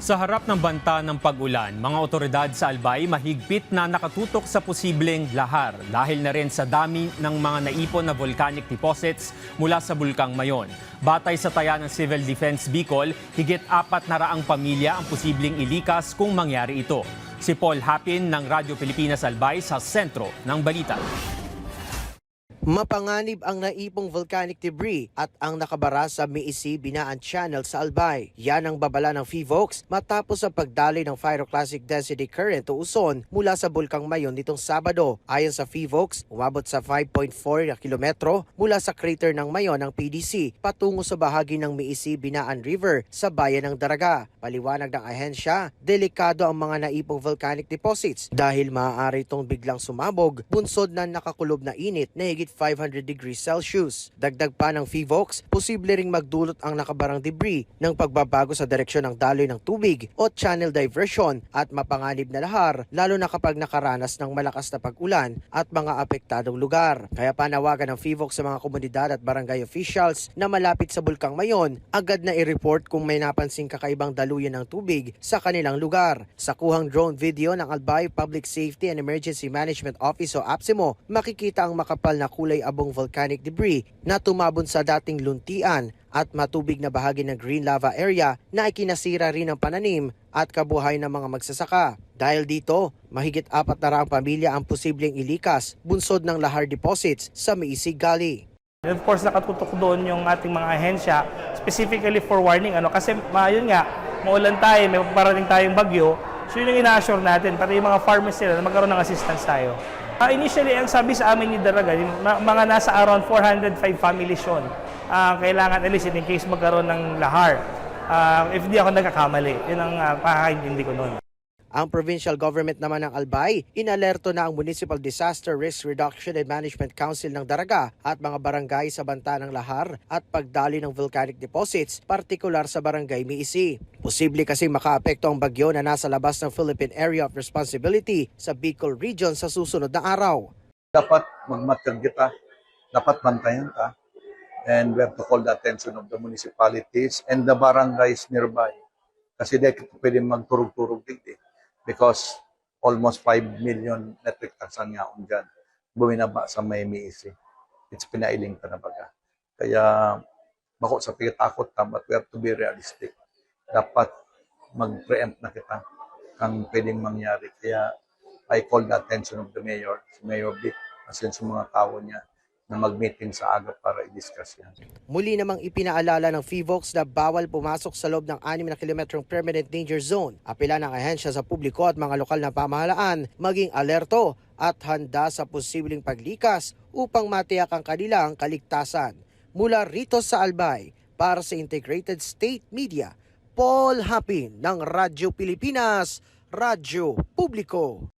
Sa harap ng banta ng pag-ulan, mga otoridad sa Albay mahigpit na nakatutok sa posibleng lahar dahil na rin sa dami ng mga naipon na volcanic deposits mula sa Bulkang Mayon. Batay sa taya ng Civil Defense Bicol, higit 400 pamilya ang posibleng ilikas kung mangyari ito. Si Paul Hapin ng Radyo Pilipinas Albay sa sentro ng balita. Mapanganib ang naipong volcanic debris at ang nakabara sa Miisi Binaan Channel sa Albay. Yan ang babala ng PHIVOLCS matapos ang pagdaloy ng pyroclastic density current o uson mula sa Bulkang Mayon nitong Sabado. Ayon sa PHIVOLCS, umabot sa 5.4 na kilometro mula sa crater ng Mayon ng PDC patungo sa bahagi ng Miisi Binaan River sa bayan ng Daraga. Paliwanag ng ahensya, delikado ang mga naipong volcanic deposits dahil maaari itong biglang sumabog, bunsod na nakakulob na init na higit 500 degrees Celsius. Dagdag pa ng PHIVOLCS, posible ring magdulot ang nakabarang debris ng pagbabago sa direksyon ng daloy ng tubig o channel diversion at mapanganib na lahar, lalo na kapag nakaranas ng malakas na pag-ulan at mga apektadong lugar. Kaya panawagan ng PHIVOLCS sa mga komunidad at barangay officials na malapit sa Bulkang Mayon, agad na i-report kung may napansing kakaibang daluyan ng tubig sa kanilang lugar. Sa kuhang drone video ng Albay Public Safety and Emergency Management Office o APSEMO, makikita ang makapal na kulay abong volcanic debris na tumabon sa dating luntian at matubig na bahagi ng green lava area na ikinasira rin ng pananim at kabuhay ng mga magsasaka. Dahil dito, mahigit 400 pamilya ang posibleng ilikas bunsod ng lahar deposits sa Miisi Gully. Of course, nakatutok doon yung ating mga ahensya, specifically for warning. Kasi yun nga, maulan tayo, may parating tayong bagyo, so yun yung ina-assure natin, pati yung mga farmers nila na magkaroon ng assistance tayo. Initially, ang sabi sa amin ni Daraga, mga nasa around 405 families yun. Kailangan at least in case magkaroon ng lahar. If di ako nagkakamali, yun ang pakakaintindi ko noon. Ang provincial government naman ng Albay, inalerto na ang Municipal Disaster Risk Reduction and Management Council ng Daraga at mga barangay sa banta ng lahar at pagdaloy ng volcanic deposits, partikular sa barangay Miisi. Posible kasi makaapekto ang bagyo na nasa labas ng Philippine Area of Responsibility sa Bicol Region sa susunod na araw. Dapat magmatag kita, dapat bantayan ka, and we have to call the attention of the municipalities and the barangays nearby. Kasi dahil pwede magturog-turog dito. Because almost 5 million metric tons ang yaon dyan buminaba sa may Miisi. It's pinailing ka na baga. Kaya bako sa takot ta, but we have to be realistic. Dapat mag-preempt na kita kang pwedeng mangyari. Kaya I call the attention of the mayor, si Mayor Vic, asin sa mga tao niya na mag-meeting sa aga para i-discuss yan. Muli namang ipinaalala ng PHIVOLCS na bawal pumasok sa loob ng 6 na kilometrong permanent danger zone. Apela ng ahensya sa publiko at mga lokal na pamahalaan maging alerto at handa sa posibleng paglikas upang matiyak ang kanilang kaligtasan. Mula rito sa Albay, para sa Integrated State Media, Paul Hapin ng Radyo Pilipinas, Radyo Publiko.